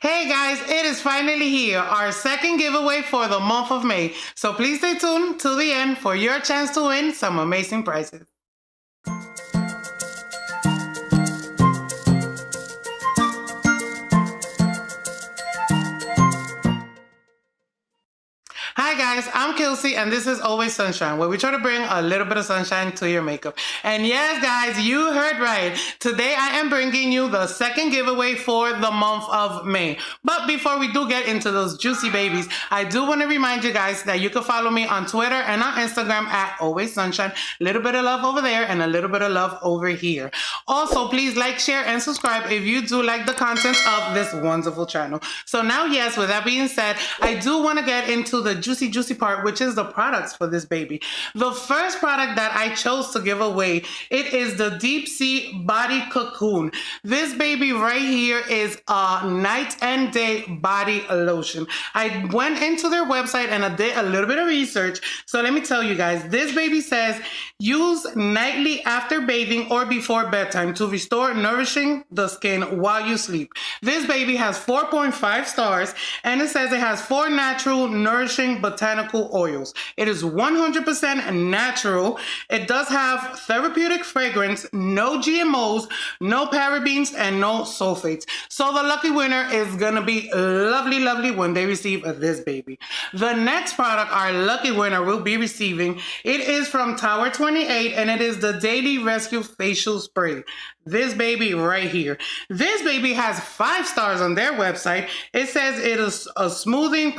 Hey guys, it is finally here, our second giveaway for the month of May. So please stay tuned till the end for your chance to win some amazing prizes. Hi guys, I'm Kelsey and this is Always Sunshine, where we try to bring a little bit of sunshine to your makeup. And yes guys, you heard right. Today I am bringing you the second giveaway for the month of May. But before we do get into those juicy babies, I do want to remind you guys that you can follow me on Twitter and on Instagram at Always Sunshine. A little bit of love over there and a little bit of love over here. Also, please like, share, and subscribe if you do like the content of this wonderful channel. So now, yes, with that being said, I do want to get into the juicy part, which is the products for this baby. The first product that I chose to give away, it is the Deepsea Body Cocoon. This baby right here is a night and day body lotion. I went into their website and I did a little bit of research. So let me tell you guys, this baby says use nightly after bathing or before bedtime to restore nourishing the skin while you sleep. This baby has 4.5 stars and it says it has 4 natural nourishing botanical oils. It is 100% natural. It does have therapeutic fragrance, no GMOs, no parabens, and no sulfates. So the lucky winner is gonna be lovely when they receive this baby. The next product our lucky winner will be receiving, it is from Tower 28 and it is the Daily Rescue Facial Spray. This baby right here. This baby has 5 stars on their website. It says it is a smoothing,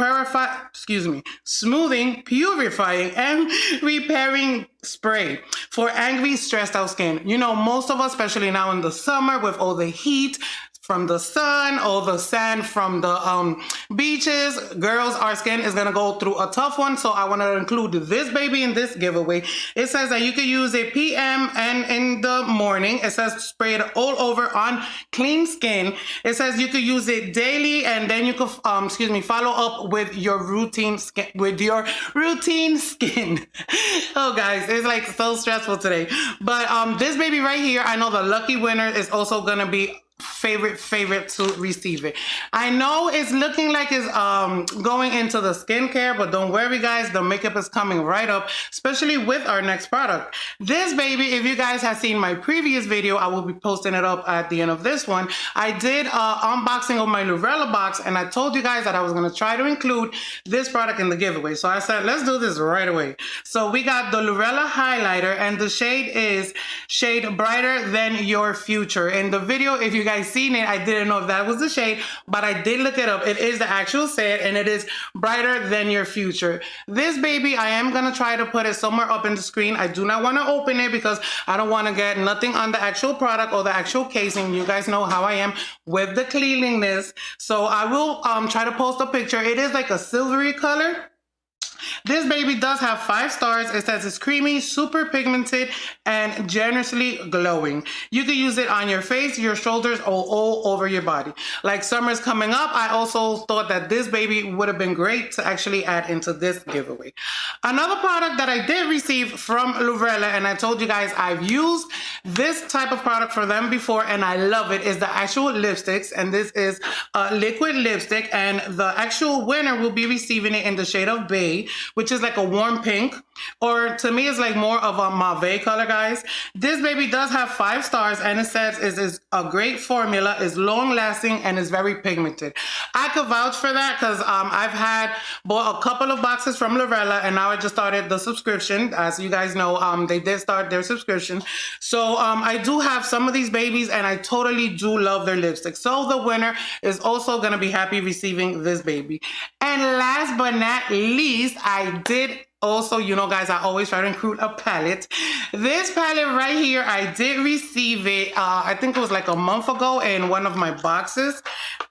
purifying, and repairing spray for angry, stressed out skin. You know, most of us, especially now in the summer with all the heat from the sun, all the sand from the beaches, girls, our skin is gonna go through a tough one. So I wanna include this baby in this giveaway. It says that you can use it PM and in the morning. It says spray it all over on clean skin. It says you could use it daily and then you could, follow up with your routine skin, Oh guys, it's like so stressful today. But this baby right here, I know the lucky winner is also gonna be favorite to receive it. I know it's looking like it's going into the skincare, but don't worry guys, the makeup is coming right up, especially with our next product. This baby, if you guys have seen my previous video, I will be posting it up at the end of this one. I did unboxing of my Lurella box and I told you guys that I was going to try to include this product in the giveaway. So I said, let's do this right away. So we got the Lurella highlighter and the shade is Shade Brighter Than Your Future. In the video, if you guys seen it, I didn't know if that was the shade, but I did look it up. It is the actual shade and it is Brighter Than Your Future. This baby, I am gonna try to put it somewhere up in the screen. I do not want to open it because I don't want to get nothing on the actual product or the actual casing. You guys know how I am with the cleanliness. So I will try to post a picture. It is like a silvery color. This baby does have 5 stars. It says it's creamy, super pigmented, and generously glowing. You can use it on your face, your shoulders, or all over your body. Like summer's coming up, I also thought that this baby would have been great to actually add into this giveaway. Another product that I did receive from Lurella, and I told you guys I've used this type of product for them before, and I love it, is the actual lipsticks. And this is a liquid lipstick, and the actual winner will be receiving it in the shade of Bay, which is like a warm pink, or to me it's like more of a mauve color, guys. This baby does have 5 stars and it says it is a great formula, is long lasting, and is very pigmented. I could vouch for that because I've bought a couple of boxes from Lurella and now I just started the subscription. As you guys know, they did start their subscription. So I do have some of these babies and I totally do love their lipstick. So the winner is also going to be happy receiving this baby. And last but not least, I did also, you know guys, I always try to include a palette. This palette right here, I did receive it, I think it was like a month ago in one of my boxes.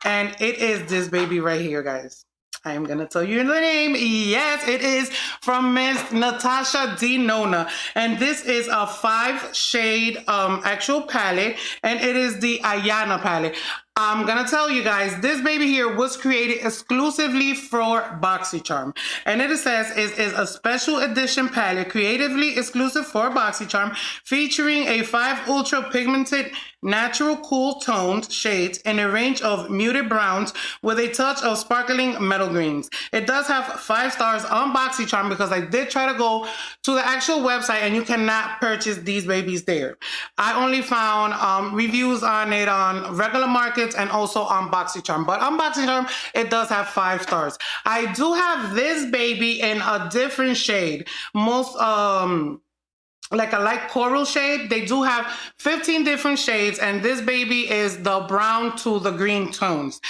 And it is this baby right here, guys. I am gonna tell you the name. Yes, it is from Miss Natasha Denona. And this is a 5 shade actual palette. And it is the Ayana palette. I'm gonna tell you guys, this baby here was created exclusively for BoxyCharm. And it says it is a special edition palette creatively exclusive for BoxyCharm, featuring a 5 ultra pigmented natural cool toned shades in a range of muted browns with a touch of sparkling metal greens. It does have 5 stars on BoxyCharm because I did try to go to the actual website and you cannot purchase these babies there. I only found reviews on it on regular markets and also on BoxyCharm. But on BoxyCharm, it does have 5 stars. I do have this baby in a different shade. Most like a light coral shade. They do have 15 different shades, and this baby is the brown to the green tones.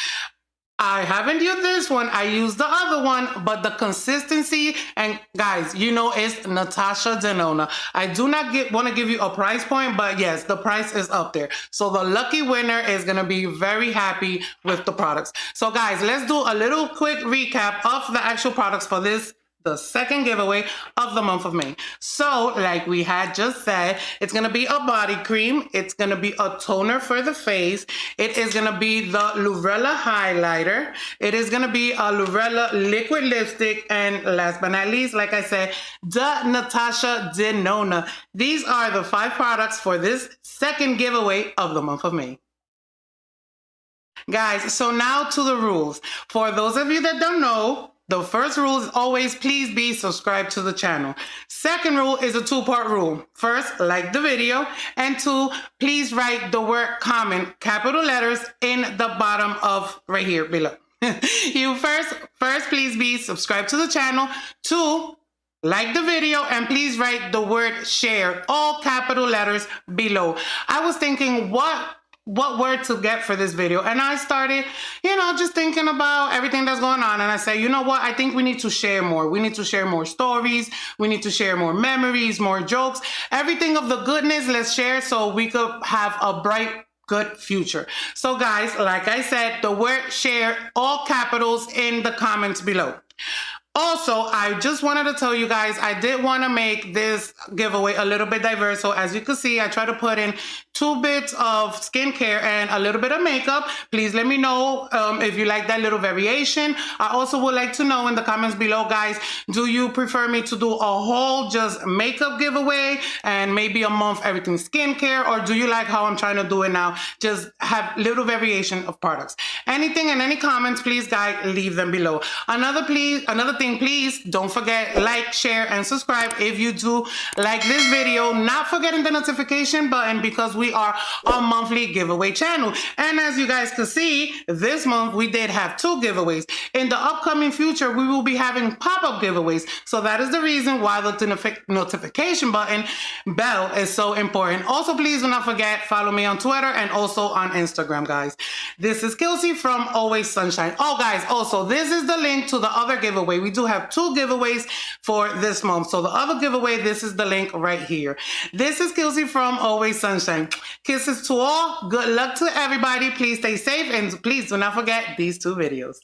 I haven't used this one, I used the other one, but the consistency, and guys, you know it's Natasha Denona. I do not want to give you a price point, but yes, the price is up there. So the lucky winner is going to be very happy with the products. So guys, let's do a little quick recap of the actual products for this, the second giveaway of the month of May. So like we had just said, it's gonna be a body cream, it's gonna be a toner for the face, it is gonna be the Lurella highlighter, it is gonna be a Lurella liquid lipstick, and last but not least, like I said, the Natasha Denona. These are the 5 products for this second giveaway of the month of May. Guys, so now to the rules. For those of you that don't know, the first rule is always please be subscribed to the channel. Second rule is a 2-part rule. First, like the video, and 2, please write the word comment, capital letters, in the bottom of right here below. You first, please be subscribed to the channel. 2, like the video, and please write the word share, all capital letters below. I was thinking what word to get for this video, and I started, just thinking about everything that's going on, and I said, you know what, I think we need to share more. We need to share more stories, we need to share more memories, more jokes, everything of the goodness. Let's share so we could have a bright, good future. So guys, like I said, the word share, all capitals, in the comments below. Also, I just wanted to tell you guys, I did want to make this giveaway a little bit diverse. So as you can see, I try to put in 2 bits of skincare and a little bit of makeup. Please let me know if you like that little variation. I also would like to know in the comments below, guys, do you prefer me to do a whole just makeup giveaway and maybe a month everything skincare, or do you like how I'm trying to do it now? Just have little variation of products. Anything in any comments, please, guys, leave them below. Another thing, please don't forget, like, share, and subscribe if you do like this video, not forgetting the notification button, because we are a monthly giveaway channel. And as you guys can see, this month we did have 2 giveaways. In the upcoming future, we will be having pop-up giveaways. So that is the reason why the notification button bell is so important. Also, please do not forget, follow me on Twitter and also on Instagram, guys. This is Kelsey from AllwaySunshine. Oh, guys, also, this is the link to the other giveaway. We do have 2 giveaways for this month. So the other giveaway, this is the link right here. This is Kelsey from AllwaySunshine. Kisses to all. Good luck to everybody. Please stay safe, and please do not forget these 2 videos.